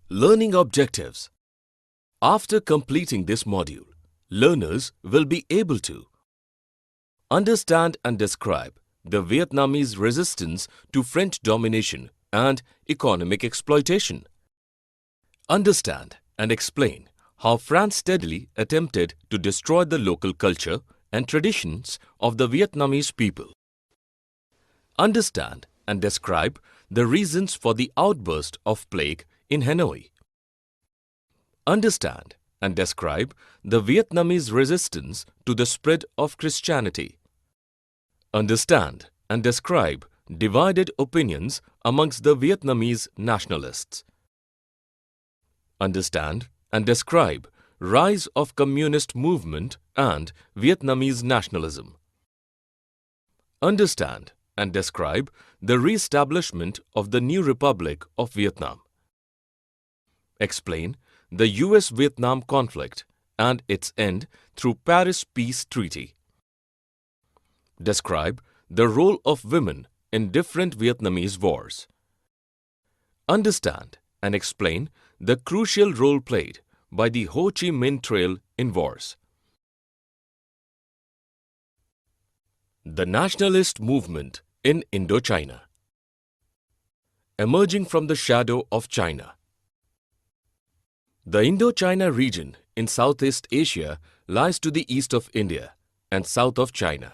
Learning objectives. After completing this module, learners will be able to understand and describe the Vietnamese resistance to French domination and economic exploitation. Understand and explain how France steadily attempted to destroy the local culture and traditions of the Vietnamese people. Understand and describe the reasons for the outburst of plague in Hanoi. Understand and describe the Vietnamese resistance to the spread of Christianity. Understand and describe divided opinions amongst the Vietnamese nationalists. Understand and describe rise of communist movement and Vietnamese nationalism. Understand and describe the re-establishment of the new Republic of Vietnam. Explain the US-Vietnam conflict and its end through Paris Peace Treaty. Describe the role of women in different Vietnamese wars. Understand and explain the crucial role played by the Hoa Min Trail in wars. The Nationalist movement in Indochina. Emerging from the shadow of China. The Indochina region in Southeast Asia lies to the east of India and south of China.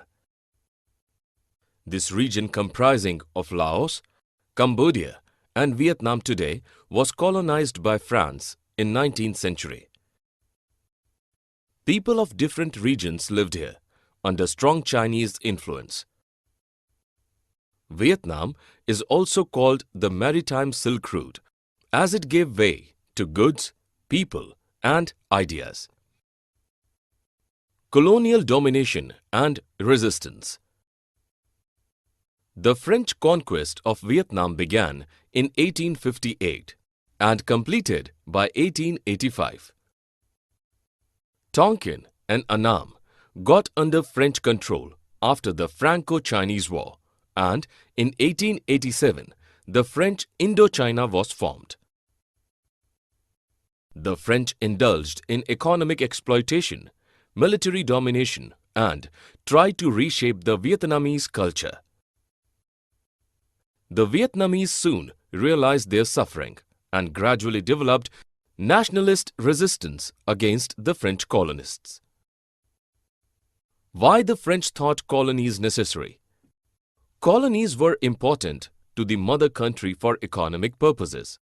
This region, comprising of Laos, Cambodia, and Vietnam today, was colonized by France in 19th century. People of different regions lived here under strong Chinese influence. Vietnam is also called the Maritime Silk Route, as it gave way to goods, people, and ideas. Colonial domination and resistance. The French conquest of Vietnam began in 1858 and completed by 1885. Tonkin and Annam got under French control after the Franco-Chinese War, and in 1887 the French Indochina was formed. The French indulged in economic exploitation, military domination, and tried to reshape the Vietnamese culture. The Vietnamese soon realized their suffering and gradually developed nationalist resistance against the French colonists. Why the French thought colonies necessary? Colonies were important to the mother country for economic purposes.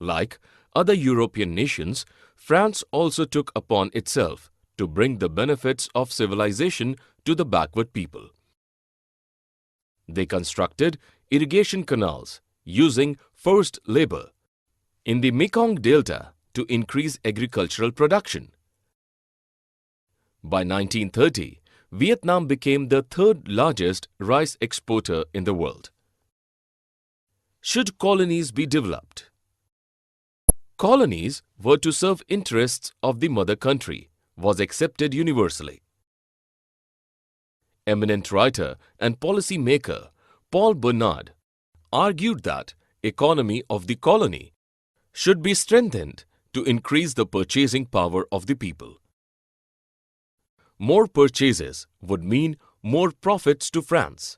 Like other European nations, France also took upon itself to bring the benefits of civilization to the backward people. They constructed irrigation canals using forced labor in the Mekong Delta to increase agricultural production. By 1930, Vietnam became the third largest rice exporter in the world. Should colonies be developed? Colonies were to serve interests of the mother country was accepted universally. Eminent writer and policy maker Paul Bernard argued that economy of the colony should be strengthened to increase the purchasing power of the people. More purchases would mean more profits to France.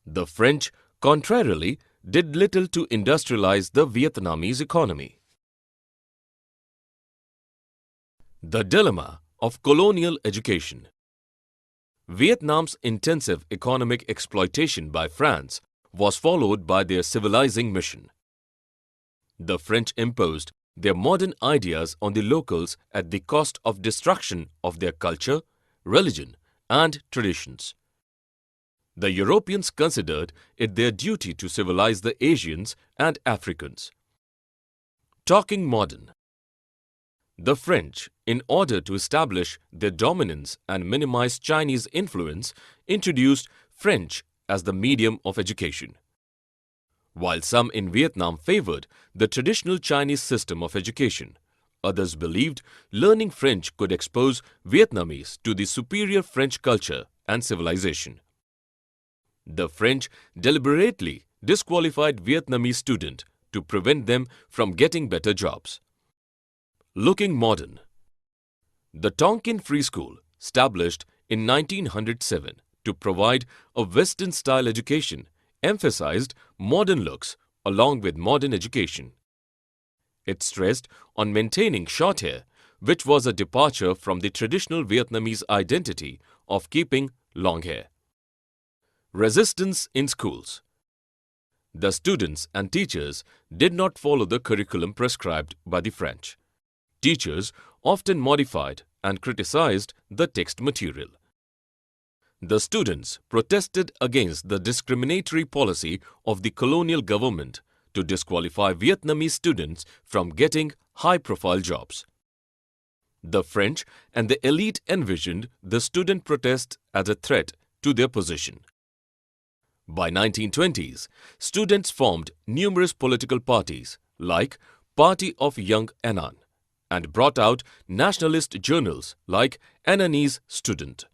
The French, contrarily, did little to industrialize the Vietnamese economy. The dilemma of colonial education. Vietnam's intensive economic exploitation by France was followed by their civilizing mission. The French imposed their modern ideas on the locals at the cost of destruction of their culture, religion, and traditions. The Europeans considered it their duty to civilize the Asians and Africans. Talking modern. The French, in order to establish their dominance and minimize Chinese influence, introduced French as the medium of education. While some in Vietnam favored the traditional Chinese system of education, others believed learning French could expose Vietnamese to the superior French culture and civilization. The French deliberately disqualified Vietnamese students to prevent them from getting better jobs. Looking modern. The Tonkin Free School, established in 1907 to provide a Western-style education, emphasized modern looks along with modern education. It stressed on maintaining short hair, which was a departure from the traditional Vietnamese identity of keeping long hair. Resistance in schools. The students and teachers did not follow the curriculum prescribed by the French. Teachers often modified and criticized the text material. The students protested against the discriminatory policy of the colonial government to disqualify Vietnamese students from getting high-profile jobs. The French and the elite envisioned the student protest as a threat to their position. By 1920s, students formed numerous political parties like Party of Young Annan and brought out nationalist journals like Annanese Student.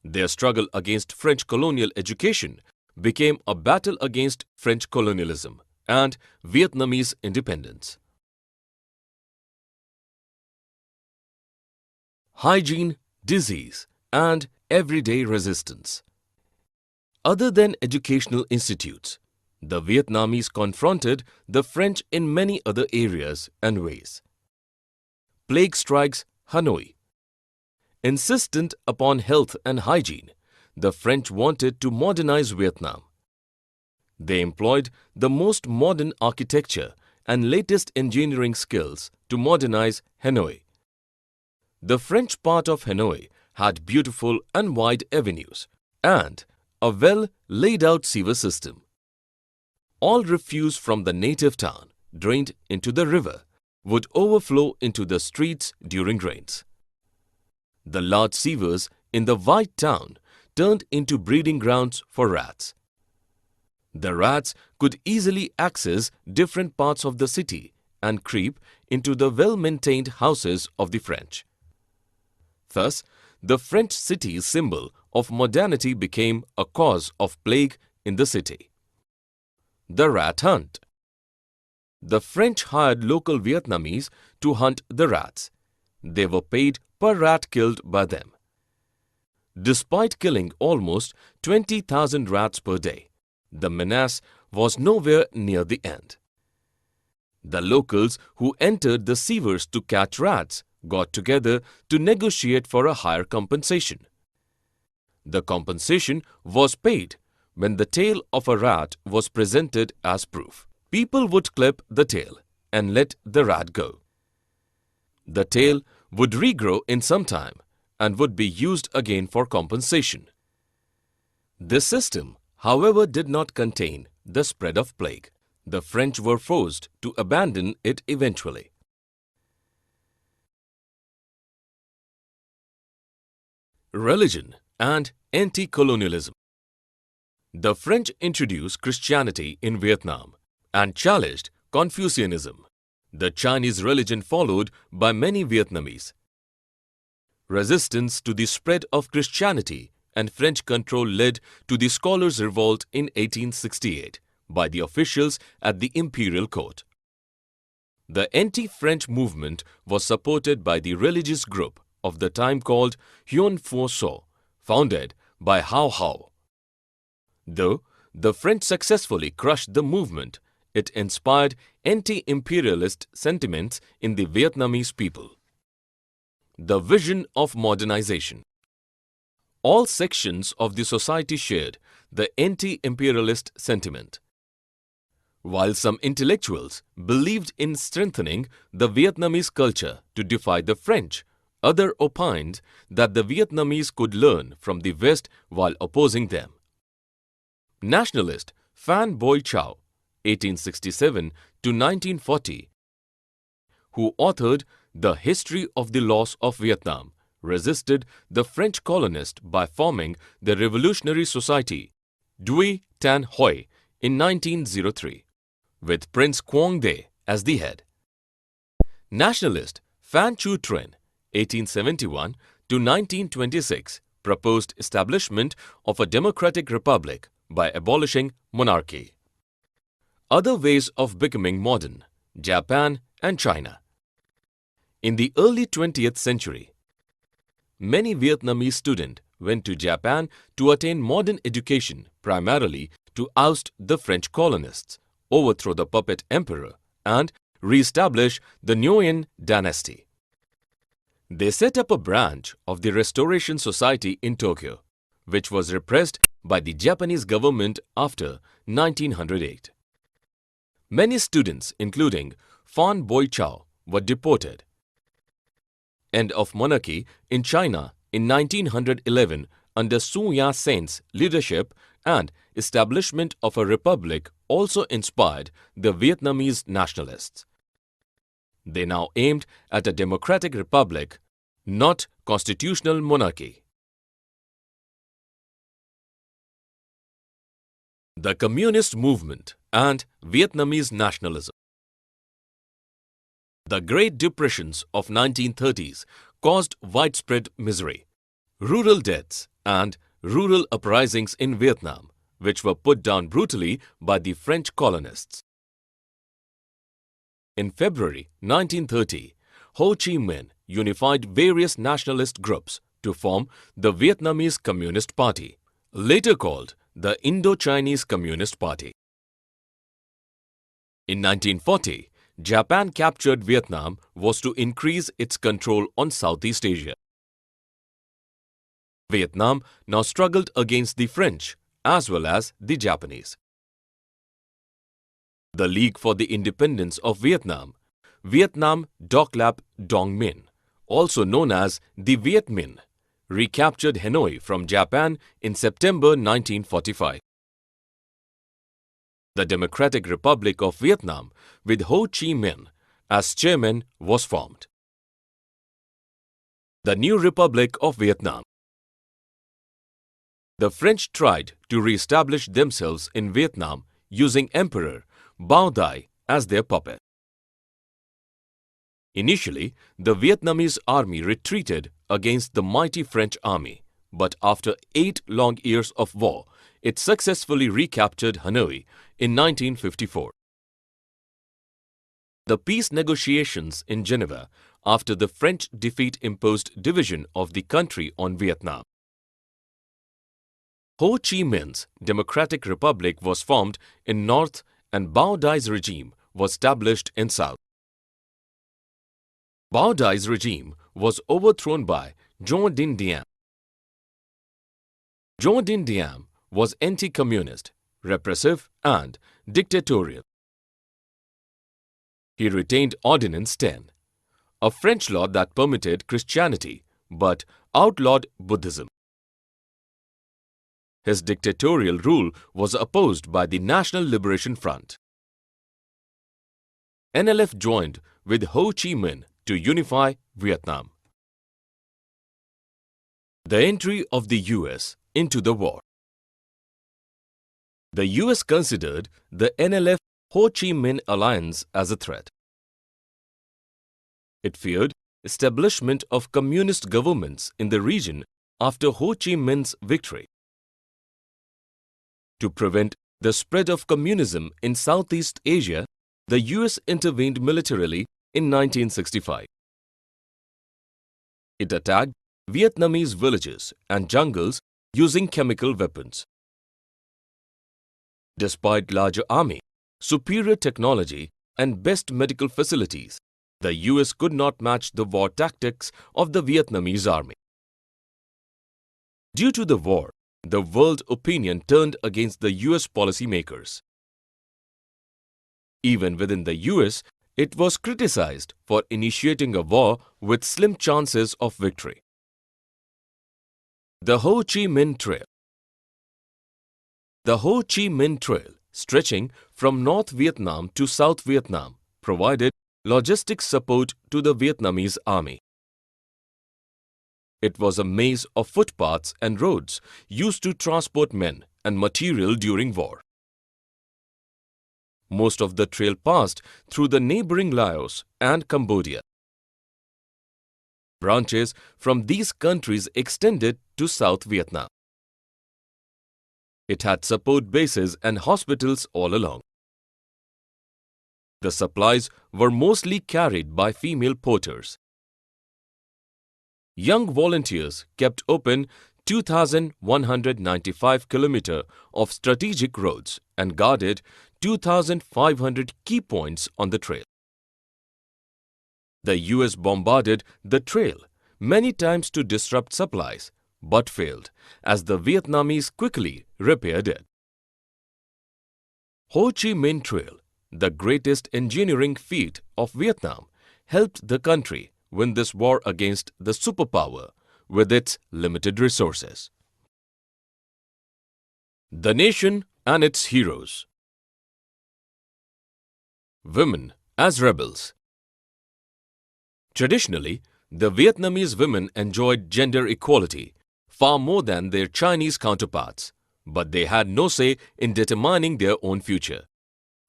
Their struggle against French colonial education became a battle against French colonialism and Vietnamese independence. Hygiene, disease, and everyday resistance. Other than educational institutes, the Vietnamese confronted the French in many other areas and ways. Plague strikes Hanoi. Insistent upon health and hygiene, the French wanted to modernize Vietnam. They employed the most modern architecture and latest engineering skills to modernize Hanoi. The French part of Hanoi had beautiful and wide avenues and a well-laid-out sewer system. All refuse from the native town, drained into the river, would overflow into the streets during rains. The large sewers in the White Town turned into breeding grounds for rats. The rats could easily access different parts of the city and creep into the well-maintained houses of the French. Thus, the French city's symbol of modernity became a cause of plague in the city. The rat hunt. The French hired local Vietnamese to hunt the rats. They were paid per rat killed by them. Despite killing almost 20,000 rats per day, the menace was nowhere near the end. The locals who entered the sewers to catch rats got together to negotiate for a higher compensation. The compensation was paid when the tail of a rat was presented as proof. People would clip the tail and let the rat go. The tail would regrow in some time and would be used again for compensation. This system, however, did not contain the spread of plague. The French were forced to abandon it eventually. Religion and anti-colonialism. The French introduced Christianity in Vietnam and challenged Confucianism, the Chinese religion followed by many Vietnamese. Resistance to the spread of Christianity and French control led to the Scholars' Revolt in 1868 by the officials at the imperial court. The anti-French movement was supported by the religious group of the time called Huon Pho So, founded by Hao Hao. Though the French successfully crushed the movement, it inspired anti-imperialist sentiments in the Vietnamese people. The vision of modernization. All sections of the society shared the anti-imperialist sentiment. While some intellectuals believed in strengthening the Vietnamese culture to defy the French, others opined that the Vietnamese could learn from the West while opposing them. Nationalist Phan Boi Chau, 1867 to 1940, who authored The History of the Loss of Vietnam, resisted the French colonists by forming the Revolutionary Society, Duy Tan Hoi, in 1903, with Prince Quang Để as the head. Nationalist Phan Chu Trinh, 1871 to 1926, proposed establishment of a democratic republic by abolishing monarchy. Other ways of becoming modern: Japan and China. In the early 20th century, many Vietnamese students went to Japan to attain modern education, primarily to oust the French colonists, overthrow the puppet emperor, and re-establish the Nguyen dynasty. They set up a branch of the Restoration Society in Tokyo, which was repressed by the Japanese government after 1908. Many students, including Fan Boichao, were deported. End of monarchy in China in 1911 under Sun Yat-sen's leadership and establishment of a republic also inspired the Vietnamese nationalists. They now aimed at a democratic republic, not constitutional monarchy. The Communist Movement and Vietnamese Nationalism. The Great Depressions of 1930s caused widespread misery, rural deaths and rural uprisings in Vietnam, which were put down brutally by the French colonists. In February 1930, Ho Chi Minh unified various nationalist groups to form the Vietnamese Communist Party, later called the Indo-Chinese Communist Party. In 1940, Japan captured Vietnam was to increase its control on Southeast Asia. Vietnam now struggled against the French as well as the Japanese. The League for the Independence of Vietnam, Vietnam Doc Lap Dong Minh, also known as the Viet Minh, recaptured Hanoi from Japan in September 1945. The Democratic Republic of Vietnam, with Ho Chi Minh as chairman, was formed. The new Republic of Vietnam. The French tried to re-establish themselves in Vietnam using Emperor Bao Dai as their puppet. Initially, the Vietnamese army retreated against the mighty French army, but after 8 long years of war, it successfully recaptured Hanoi in 1954. The peace negotiations in Geneva after the French defeat imposed division of the country on Vietnam. Ho Chi Minh's Democratic Republic was formed in north and Bao Dai's regime was established in south. Bao Dai's regime was overthrown by Dien Dinh Diem. Dien Dinh Diem was anti-communist, repressive and dictatorial. He retained Ordinance 10, a French law that permitted Christianity but outlawed Buddhism. His dictatorial rule was opposed by the National Liberation Front. NLF joined with Ho Chi Minh to unify Vietnam. The entry of the US into the war. The US considered the NLF-Ho Chi Minh alliance as a threat. It feared establishment of communist governments in the region after Ho Chi Minh's victory. To prevent the spread of communism in Southeast Asia, the US intervened militarily in 1965. It attacked Vietnamese villages and jungles using chemical weapons. Despite larger army, superior technology and best medical facilities, the US could not match the war tactics of the Vietnamese army. Due to the war, the world opinion turned against the US policymakers. Even within the US, it was criticized for initiating a war with slim chances of victory. The Ho Chi Minh Trail. The Ho Chi Minh Trail, stretching from North Vietnam to South Vietnam, provided logistics support to the Vietnamese army. It was a maze of footpaths and roads used to transport men and material during war. Most of the trail passed through the neighboring Laos and Cambodia. Branches from these countries extended to South Vietnam. It had support bases and hospitals all along. The supplies were mostly carried by female porters. Young volunteers kept open 2,195 kilometers of strategic roads and guarded 2,500 key points on the trail. The US bombarded the trail many times to disrupt supplies, but failed as the Vietnamese quickly repaired it. Hoa Min Trail, the greatest engineering feat of Vietnam, helped the country win this war against the superpower with its limited resources. The nation and its heroes. Women as rebels. Traditionally, the Vietnamese women enjoyed gender equality far more than their Chinese counterparts, but they had no say in determining their own future.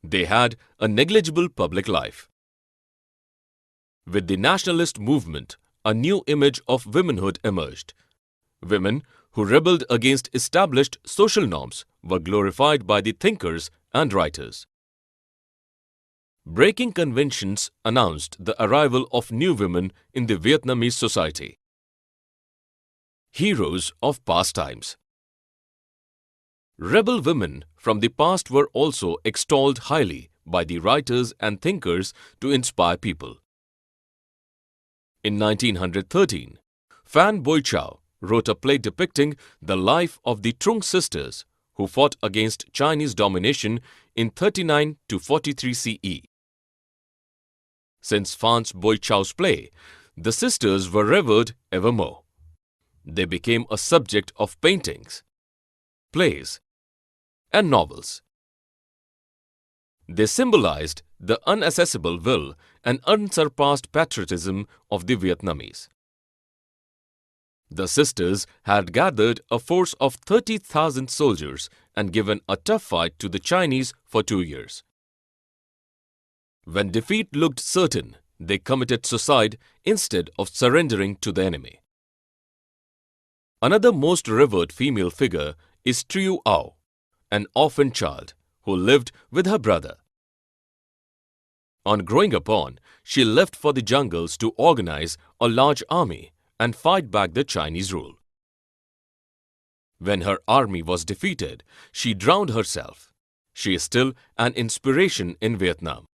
They had a negligible public life. With the nationalist movement, a new image of womanhood emerged. Women who rebelled against established social norms were glorified by the thinkers and writers. Breaking conventions announced the arrival of new women in the Vietnamese society. Heroes of past times. Rebel women from the past were also extolled highly by the writers and thinkers to inspire people. In 1913, Phan Boi Chau wrote a play depicting the life of the Trung sisters who fought against Chinese domination in 39 to 43 CE. Since Phan Boi Chau's play, the sisters were revered evermore. They became a subject of paintings, plays, and novels. They symbolized the inaccessible will and unsurpassed patriotism of the Vietnamese. The sisters had gathered a force of 30,000 soldiers and given a tough fight to the Chinese for 2 years. When defeat looked certain, they committed suicide instead of surrendering to the enemy. Another most revered female figure is Trieu Au, an orphan child who lived with her brother. On growing upon, she left for the jungles to organize a large army and fight back the Chinese rule. When her army was defeated, she drowned herself. She is still an inspiration in Vietnam.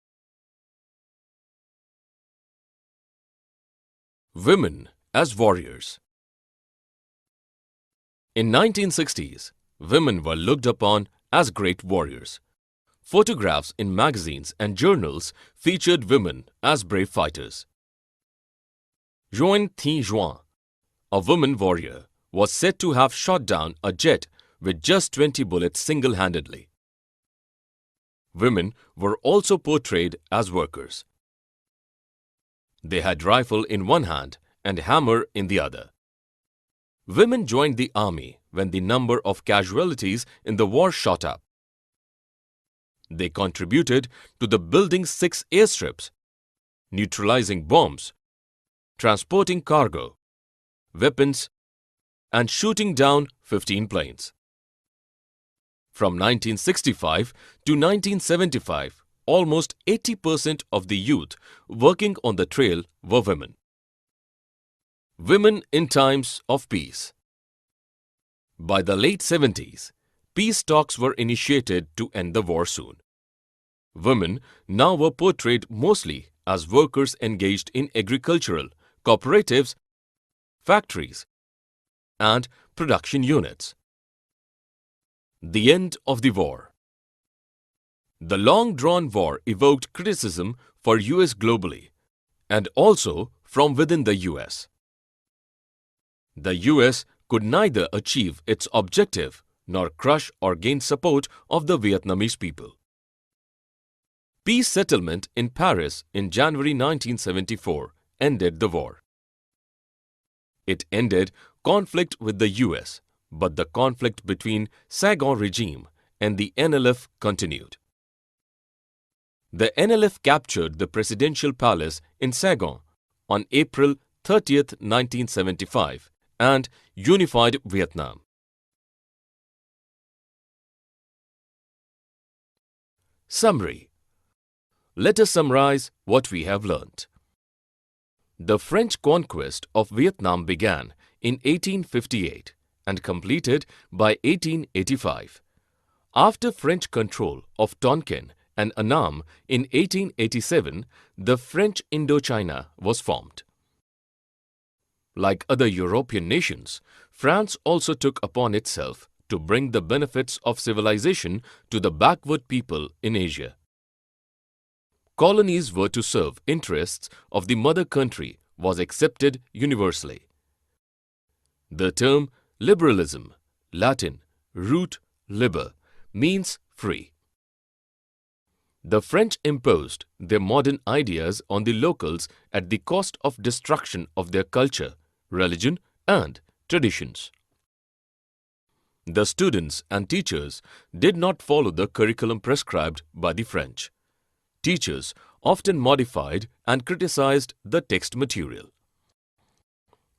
Women as warriors. In 1960s, women were looked upon as great warriors. Photographs in magazines and journals featured women as brave fighters. Nguyen Thi Duong, a woman warrior, was said to have shot down a jet with just 20 bullets single-handedly. Women were also portrayed as workers. They had rifle in one hand and hammer in the other. Women joined the army when the number of casualties in the war shot up. They contributed to the building 6 airstrips, neutralizing bombs, transporting cargo, weapons, and shooting down 15 planes. From 1965 to 1975, almost 80% of the youth working on the trail were women. Women in times of peace. By the late 70s, peace talks were initiated to end the war soon. Women now were portrayed mostly as workers engaged in agricultural, cooperatives, factories, and production units. The end of the war. The long-drawn war evoked criticism for US globally and also from within the US. The US could neither achieve its objective nor crush or gain support of the Vietnamese people. Peace settlement in Paris in January 1974 ended the war. It ended conflict with the US, but the conflict between Saigon regime and the NLF continued. The NLF captured the presidential palace in Saigon on April 30, 1975 and unified Vietnam. Summary. Let us summarize what we have learnt. The French conquest of Vietnam began in 1858 and completed by 1885. After French control of Tonkin and Annam in 1887, the French Indochina was formed. Like other European nations, France also took upon itself to bring the benefits of civilization to the backward people in Asia. Colonies were to serve interests of the mother country was accepted universally. The term liberalism, Latin, root liber, means free. The French imposed their modern ideas on the locals at the cost of destruction of their culture, religion, and traditions. The students and teachers did not follow the curriculum prescribed by the French. Teachers often modified and criticized the text material.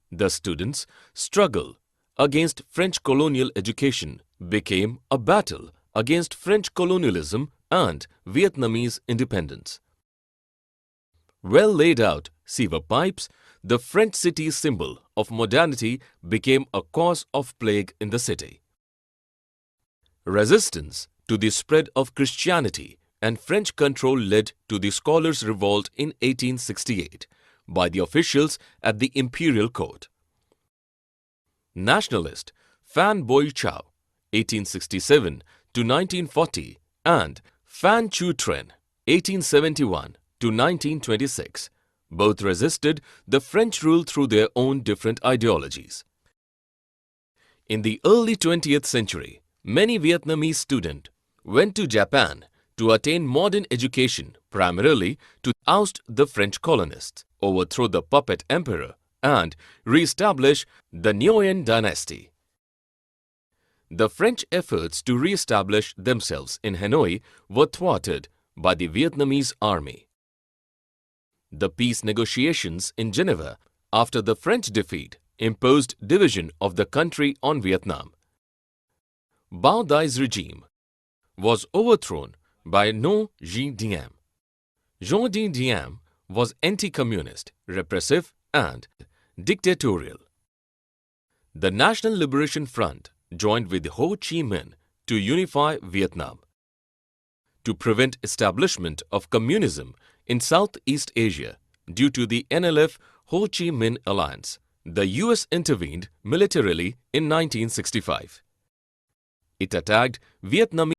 The students' struggle against French colonial education became a battle against French colonialism and Vietnamese independence. Well laid out sewer pipes, the French city's symbol of modernity became a cause of plague in the city. Resistance to the spread of Christianity and French control led to the Scholars' Revolt in 1868 by the officials at the imperial court. Nationalist Phan Boi Chau, 1867 to 1940, and Phan Chu Trinh, 1871 to 1926, both resisted the French rule through their own different ideologies. In the early 20th century, many Vietnamese students went to Japan to attain modern education, primarily to oust the French colonists, overthrow the puppet emperor, and re-establish the Nguyen dynasty. The French efforts to re-establish themselves in Hanoi were thwarted by the Vietnamese army. The peace negotiations in Geneva after the French defeat imposed division of the country on Vietnam. Bao Dai's regime was overthrown by Ngo Dinh Diem. Ngo Dinh Diem was anti-communist, repressive, and dictatorial. The National Liberation Front joined with Ho Chi Minh to unify Vietnam. To prevent establishment of communism in Southeast Asia due to the NLF-Ho Chi Minh alliance, the US intervened militarily in 1965. It attacked Vietnamese